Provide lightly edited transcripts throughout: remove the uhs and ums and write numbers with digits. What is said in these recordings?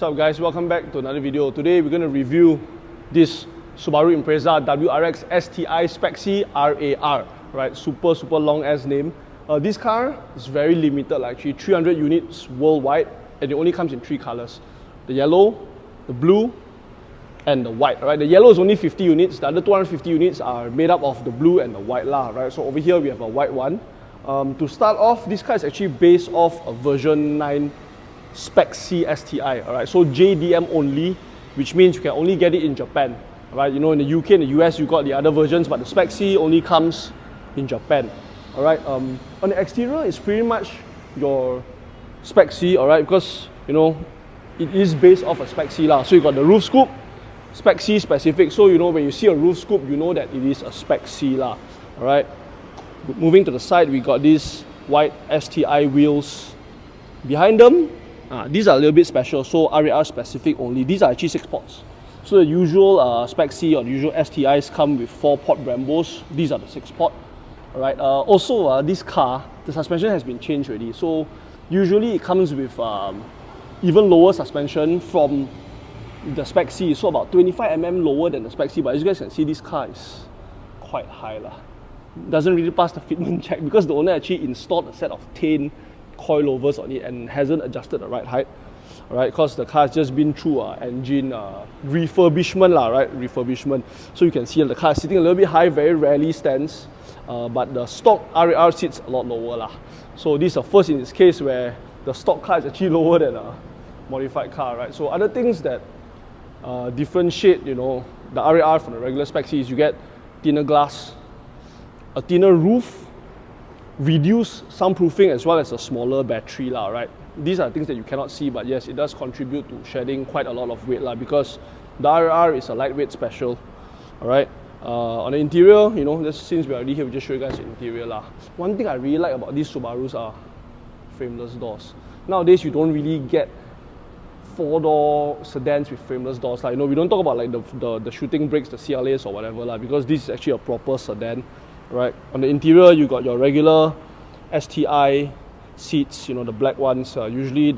What's up guys, welcome back to another video. Today we're going to review this Subaru Impreza WRX Sti Spec RAR, right? Super long ass name. This car is very limited, actually 300 units worldwide, and it only comes in 3 colors. The yellow, the blue, and the white, right? The yellow is only 50 units, the other 250 units are made up of the blue and the white lah, right? So over here we have a white one. To start off, this car is actually based off a version 9 Spec C STI, alright, so JDM only, which means you can only get it in Japan, right? You know, in the UK and the US you got the other versions, but the Spec C only comes in Japan, alright. On the exterior, it's pretty much your Spec C, alright, because you know it is based off a Spec C lah. So you got the roof scoop, Spec C specific. So you know when you see a roof scoop, you know that it is a Spec C lah, alright. Moving to the side, we got these white STI wheels. Behind them, these are a little bit special, so RAR specific only. These are actually 6 ports. So the usual Spec C or the usual STIs come with 4 port Brembos. These are the 6 port. Alright. Also, this car, the suspension has been changed already. So usually it comes with even lower suspension from the Spec C. So about 25mm lower than the Spec C. But as you guys can see, this car is quite high lah. Doesn't really pass the fitment check because the owner actually installed a set of 10 coilovers on it and hasn't adjusted the ride height, right? Because the car has just been through engine refurbishment lah, right? Refurbishment. So you can see the car is sitting a little bit high, very rarely stands, but the stock RAR sits a lot lower lah. So this is the first in its case where the stock car is actually lower than a modified car, right? So other things that differentiate, you know, the RAR from the regular Spec C is you get thinner glass, a thinner roof, reduced soundproofing, as well as a smaller battery lah, right? These are things that you cannot see, but yes, it does contribute to shedding quite a lot of weight lah, because the RR is a lightweight special, alright? On the interior, you know, just since we're already here, we just show you guys the interior lah. One thing I really like about these Subarus are frameless doors. Nowadays, you don't really get 4-door sedans with frameless doors lah. You know, we don't talk about like the shooting brakes, the CLAs or whatever lah, because this is actually a proper sedan. Right, on the interior you got your regular STI seats, you know, the black ones. Usually it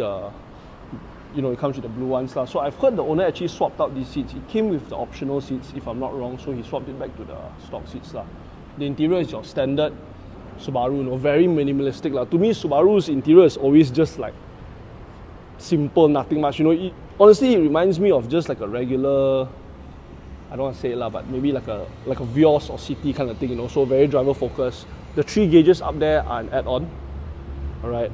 comes with the blue ones lah. So I've heard the owner actually swapped out these seats. It came with the optional seats, if I'm not wrong, so he swapped it back to the stock seats lah. The interior is your standard Subaru, you know, very minimalistic lah. To me, Subaru's interior is always just like simple, nothing much. You know, honestly, it reminds me of just like a regular, I don't want to say it lah, but maybe like a Vios or City kind of thing, you know, so very driver focused. The 3 gauges up there are an add-on, alright.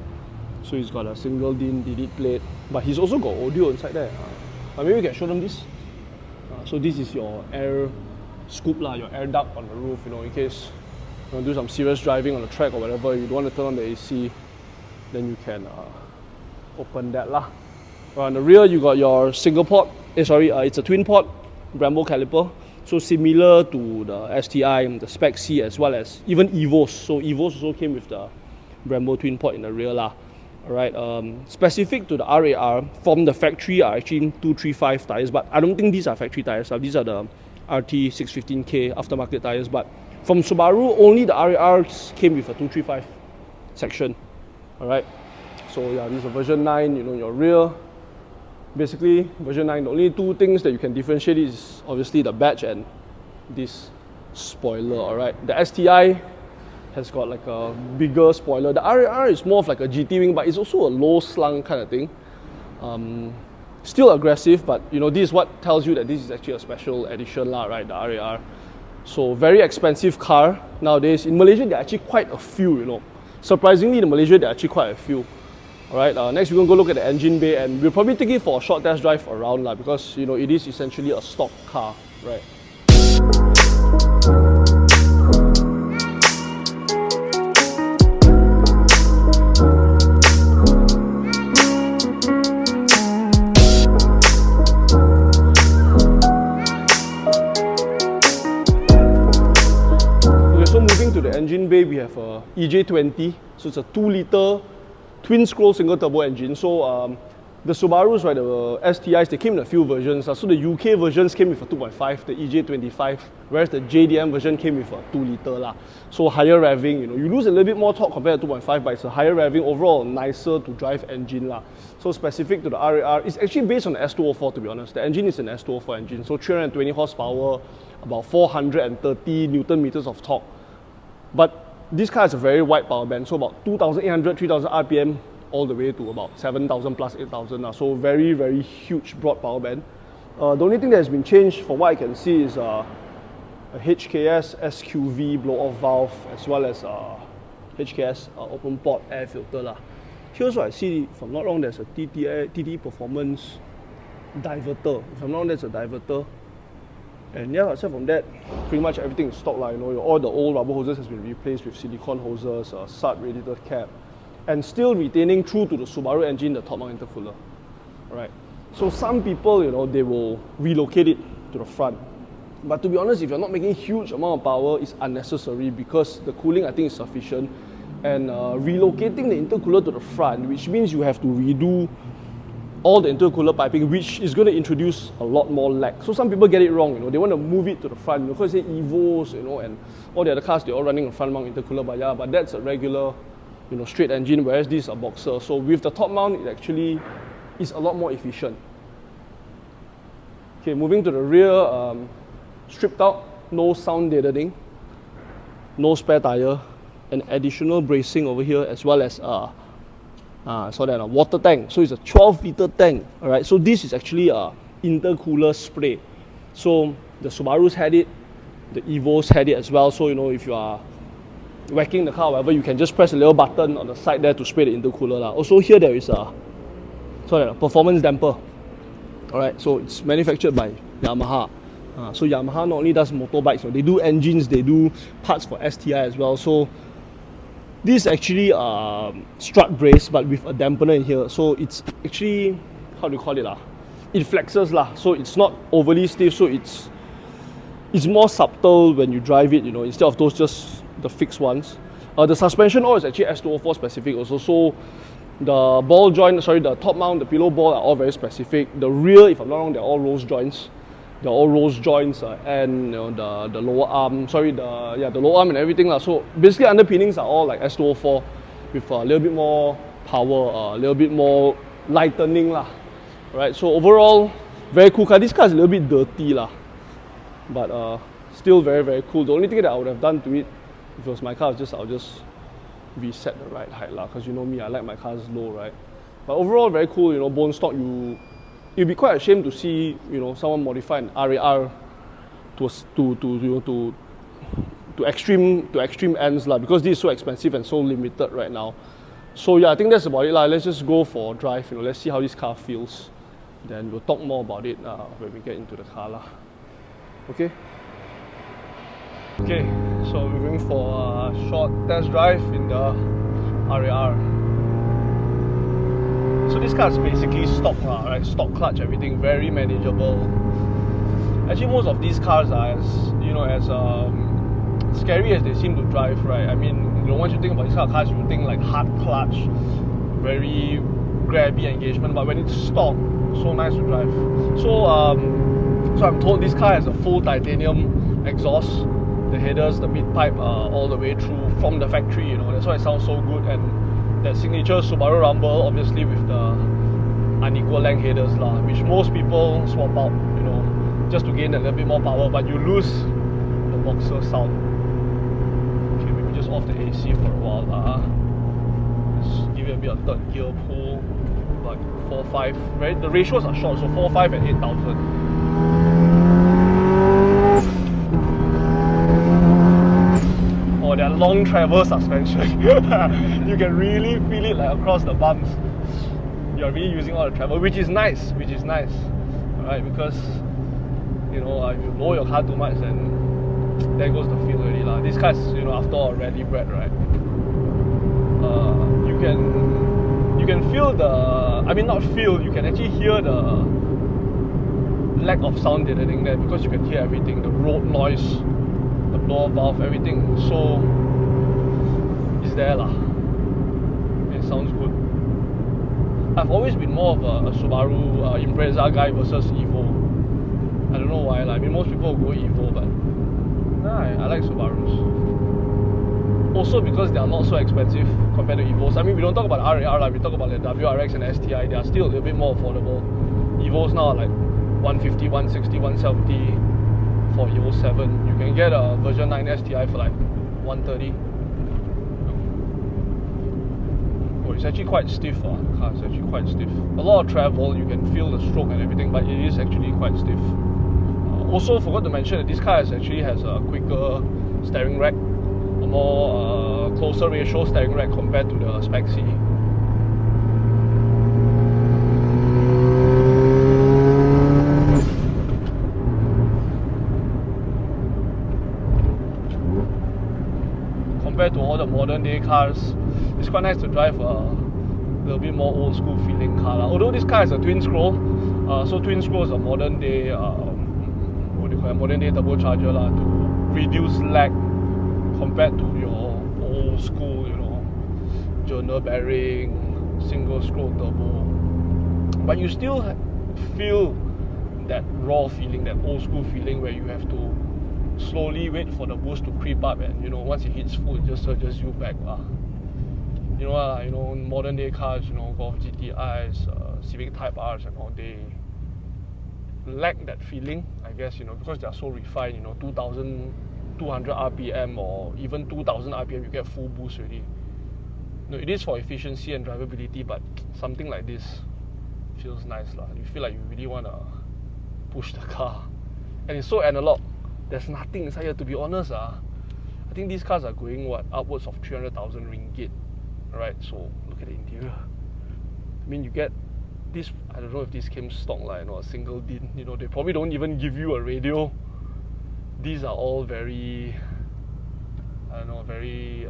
So he's got a single DIN delete plate, but he's also got audio inside there. Maybe we can show them this. So this is your air scoop lah, your air duct on the roof, you know, in case you want to do some serious driving on the track or whatever, you don't want to turn on the AC, then you can open that lah. On the rear, you got your single port, it's a twin port Brembo caliper, so similar to the STI, the Spec C, as well as even Evos. So Evos also came with the Brembo twin port in the rear lah. Alright, specific to the RAR from the factory are actually 235 tires, but I don't think these are factory tires. These are the RT 615K aftermarket tires, but from Subaru only the RARs came with a 235 section. Alright, so yeah, this is a version 9, you know, your rear. Basically, version 9, the only 2 things that you can differentiate is obviously the badge and this spoiler, alright. The STI has got like a bigger spoiler. The RAR is more of like a GT wing, but it's also a low slung kind of thing. Still aggressive, but you know, this is what tells you that this is actually a special edition lah, right, the RAR. So very expensive car nowadays. In Malaysia, there are actually quite a few, you know. Surprisingly, in Malaysia, there are actually quite a few. Alright, next we're going to go look at the engine bay, and we'll probably take it for a short test drive around lah, because you know it is essentially a stock car, right? Okay, so moving to the engine bay, we have a EJ20, so it's a 2-litre twin scroll single turbo engine. So The Subarus, right, the STIs, they came in a few versions. So the UK versions came with a 2.5, the EJ25, whereas the JDM version came with a 2 litre. So higher revving, you lose a little bit more torque compared to 2.5, but it's a higher revving, overall nicer to drive engine. So specific to the RAR, it's actually based on the S204 to be honest. The engine is an S204 engine, so 320 horsepower, about 430 Newton meters of torque. But this car has a very wide power band, so about 2,800, 3,000 RPM, all the way to about 7,000 plus 8,000. So very, very huge broad power band. The only thing that has been changed from what I can see is a HKS SQV blow-off valve, as well as HKS open port air filter. Here's what I see, if I'm not wrong, there's a TT Performance diverter. If I'm not wrong, that's a diverter. And yeah, aside from that, pretty much everything is stock. All the old rubber hoses has been replaced with silicone hoses, SUD radiator cap, and still retaining true to the Subaru engine, the top mount intercooler. Right. So some people, they will relocate it to the front. But to be honest, if you're not making huge amount of power, it's unnecessary because the cooling I think is sufficient. And relocating the intercooler to the front, which means you have to redo all the intercooler piping, which is going to introduce a lot more lag. So some people get it wrong, they want to move it to the front, because they say Evos, and all the other cars, they're all running a front mount intercooler, but yeah, but that's a regular, straight engine, whereas this is a boxer. So with the top mount, it actually is a lot more efficient. Okay, moving to the rear, stripped out, no sound deadening, no spare tire, an additional bracing over here, as well as a water tank. So it's a 12-liter tank. All right. So this is actually a intercooler spray. So the Subarus had it, the Evos had it as well. So if you are whacking the car, whatever, you can just press a little button on the side there to spray the intercooler. Also here there is a performance damper. All right. So it's manufactured by Yamaha. So Yamaha not only does motorbikes, they do engines, they do parts for STI as well. So this is actually strut brace, but with a dampener in here. So it's actually, how do you call it? It flexes. So it's not overly stiff, so it's more subtle when you drive it, instead of those just the fixed ones. The suspension oil is actually S204 specific also. So the ball joint, the top mount, the pillow ball are all very specific. The rear, if I'm not wrong, they're all rose joints. They're all rose joints and the lower arm, the lower arm and everything. So basically underpinnings are all like S204 with a little bit more power, a little bit more lightening. Right? So overall, very cool car. This car is a little bit dirty, but still very, very cool. The only thing that I would have done to it, if it was my car, I'll just reset the ride height, because you know me, I like my cars low, right? But overall, very cool. Bone stock, it'd be quite a shame to see, someone modify an RAR to extreme ends, because this is so expensive and so limited right now. So yeah, I think that's about it. Let's just go for a drive. Let's see how this car feels. Then we'll talk more about it when we get into the car. Okay. Okay. So we're going for a short test drive in the RAR. So this car is basically stock, right? Stock clutch, everything, very manageable. Actually, most of these cars are as scary as they seem to drive, right? I mean, once you think about these kind of cars, you think like hard clutch, very grabby engagement. But when it's stock, so nice to drive. So I'm told this car has a full titanium exhaust, the headers, the mid pipe, all the way through from the factory. That's why it sounds so good. And that signature Subaru rumble, obviously with the unequal length headers, which most people swap out, just to gain a little bit more power, but you lose the boxer sound. Okay, maybe just off the AC for a while. Just give it a bit of third gear pull, like 4.5. The ratios are short, so 4.5 and 8,000. Or their long travel suspension. You can really feel it across the bumps. You're really using all the travel, which is nice. Alright, because if you lower your car too much, then there goes the feel already. This car is after all rally bred, right? You can feel you can actually hear the lack of sound deadening there, because you can hear everything, the road noise, the blow valve, everything. So it's there. It sounds good. I've always been more of a Subaru Impreza guy versus Evo. I don't know why. Like, I mean, most people go Evo, but nah, I like Subarus. Also because they are not so expensive compared to Evos. I mean, we don't talk about RAR, like we talk about the WRX and STI. They are still a little bit more affordable. Evos now are like 150, 160, 170 for Evo 7. You can get a version 9 STI for like 130. Oh, it's actually quite stiff. The car is actually quite stiff. A lot of travel, you can feel the stroke and everything, but it is actually quite stiff. Also, forgot to mention that this car has a quicker steering rack, a more closer ratio steering rack compared to the Spec C. Compared to all the modern day cars, it's quite nice to drive a little bit more old school feeling car. Although this car is a twin scroll, so twin scroll is a modern day, what do you call it, modern day turbocharger to reduce lag compared to your old school, you know, journal bearing, single scroll turbo. But you still feel that raw feeling, that old school feeling where you have to slowly wait for the boost to creep up, and you know, once it hits full, it just surges you back. You know, modern day cars, you know, Golf GTIs, Civic Type Rs and all, they lack that feeling, I guess, you know, because they are so refined. You know, 2,200 RPM or even 2,000 RPM, you get full boost already. No, it is for efficiency and drivability, but something like this feels nice. You feel like you really want to push the car. And it's so analog. There's nothing inside here, to be honest. I think these cars are going, upwards of 300,000 ringgit. Right, so look at the interior. I mean, you get this, I don't know if this came stock, you know, a single din. You know, they probably don't even give you a radio. These are all very, I don't know, very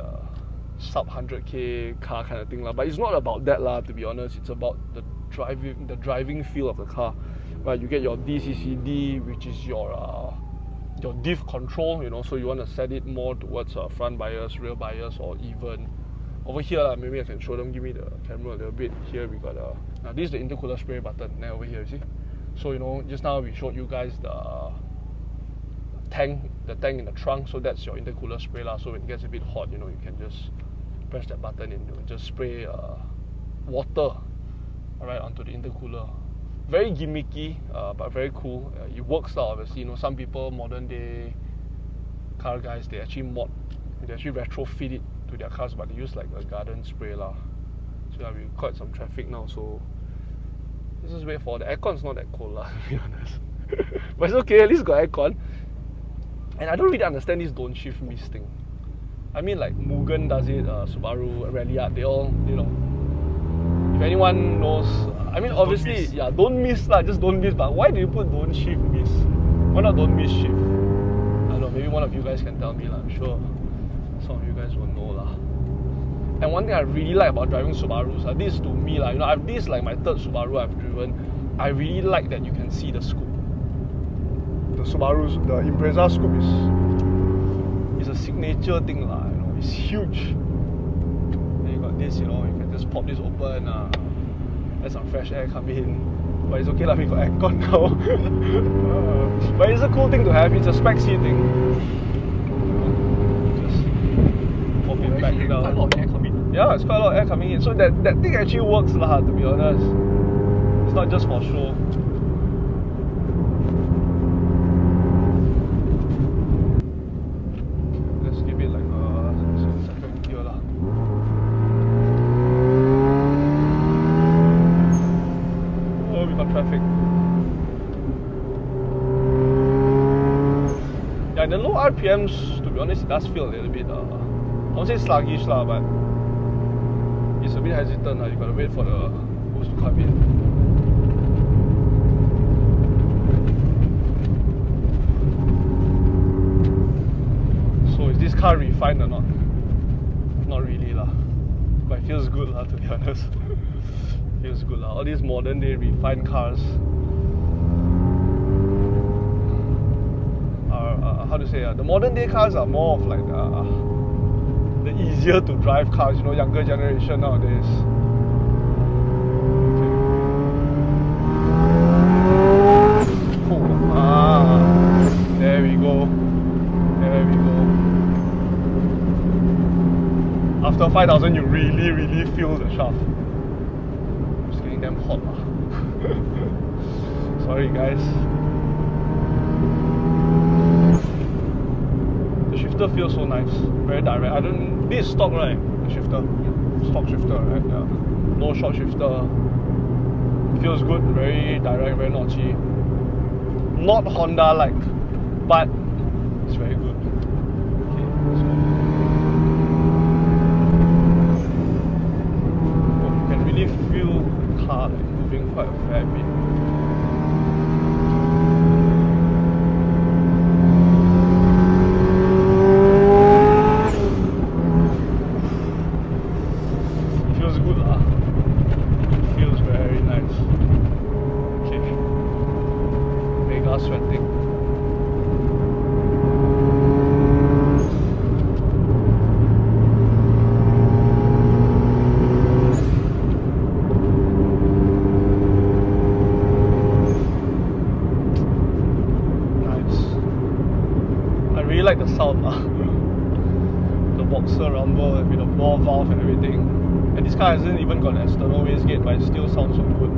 sub 100k car kind of thing. But it's not about that, to be honest. It's about the driving feel of the car. Right, you get your DCCD, which is your diff control, you know, so you want to set it more towards front bias, rear bias, or even over here, maybe I can show them. Give me the camera a little bit. Here we got now this is the intercooler spray button. Then over here, you see. So you know, just now we showed you guys the tank in the trunk. So that's your intercooler spray So when it gets a bit hot, you know, you can just press that button and just spray water, alright, onto the intercooler. Very gimmicky, but very cool. It works obviously. You know, some people, modern day car guys, they actually retrofit it to their cars, but they use like a garden spray So we quite some traffic now, so let's just wait for the aircon's not that cold to be honest. But it's okay, at least got aircon. And I don't really understand this don't shift miss thing. I mean, like Mugen does it, Subaru, Ralliart, they all, you know, if anyone knows, I mean, just obviously, don't miss just don't miss. But why do you put don't shift miss? Why not don't miss shift? I don't know, maybe one of you guys can tell me I'm sure some of you guys will know And one thing I really like about driving Subarus, this to me, you know, this is like my third Subaru I've driven. I really like that you can see the scoop. The Impreza scoop is a signature thing, you know, it's huge. And you got this, you know, you can just pop this open, let some fresh air come in. But it's okay, we got aircon now. But it's a cool thing to have. It's a Spec C thing. Back down. Quite a lot of air coming in. Yeah, it's quite a lot of air coming in. So that thing actually works, to be honest. It's not just for show. Let's give it like a second here. Oh, we got traffic. Yeah, the low RPMs, to be honest, it does feel a little bit I won't say sluggish but it's a bit hesitant. You gotta wait for the boost to come in. So is this car refined or not? Not really but it feels good to be honest. Feels good All these modern day refined cars are how to say the modern day cars are more of like the easier to drive cars, you know, younger generation nowadays. after 5,000 you really feel the shaft. It's getting damn hot. Sorry guys. The shifter feels so nice, very direct. This is stock, right? The shifter, stock shifter, right? Yeah. No short shifter. Feels good, very direct, very notchy. Not Honda-like, but it's very good. Okay, let's go. Oh, you can really feel the car like moving quite a fair bit. Feels good, feels very nice. Okay, mega sweating. I really like the sound, the boxer rumble with the ball valve and everything. And this car hasn't even got an external wastegate, but it still sounds so good.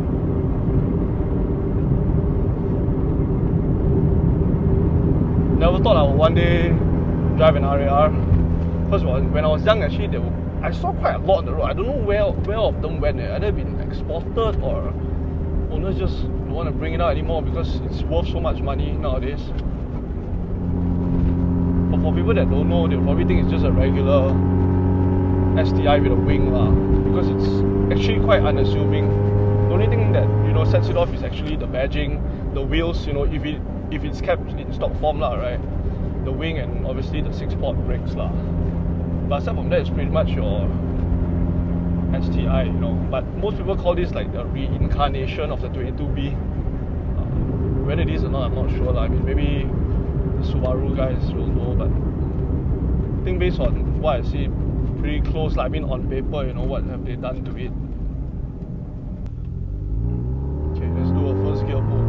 Never thought I would one day drive an RAR. Because when I was young, actually, I saw quite a lot on the road. I don't know where of them went. Either been exported or owners just don't want to bring it out anymore because it's worth so much money nowadays. But for people that don't know, they'll probably think it's just a regular STI with a wing lah, because it's actually quite unassuming. The only thing that sets it off is actually the badging, the wheels. If it's kept in stock form lah, right? The wing and obviously the 6-port brakes lah. But aside from that, it's pretty much your STI, But most people call this like the reincarnation of the 22B. Whether it is or not, I'm not sure lah. I mean, maybe the Subaru guys will know, but I think based on what I see, pretty close. I mean, on paper, what have they done to it? Okay, let's do a first gear pull.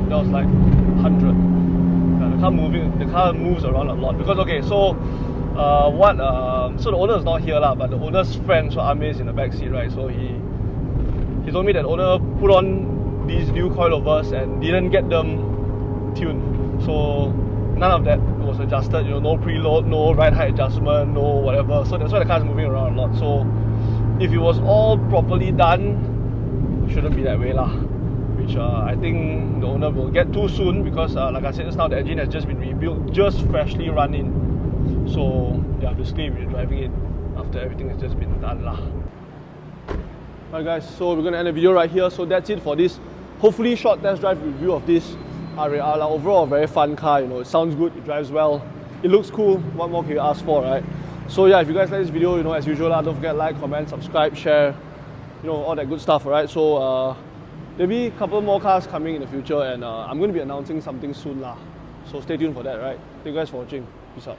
That was like 100. The car moves around a lot because so so the owner is not here lah, but the owner's friend, so Ame, is in the back seat, right? So he told me that owner put on these new coilovers and didn't get them tuned, so none of that was adjusted. No preload, no ride height adjustment, no whatever. So that's why the car is moving around a lot. So if it was all properly done, it shouldn't be that way lah. Which I think the owner will get too soon because, like I said just now, the engine has just been rebuilt, just freshly run in. So yeah, basically we're driving it after everything has just been done lah. Alright guys, so we're going to end the video right here. So that's it for this hopefully short test drive review of this RAR. Overall, a very fun car, it sounds good, it drives well, it looks cool. What more can you ask for, right? So yeah, if you guys like this video, as usual, don't forget to like, comment, subscribe, share, all that good stuff, alright? So there'll be a couple more cars coming in the future, and I'm going to be announcing something soon lah. So stay tuned for that, right? Thank you guys for watching. Peace out.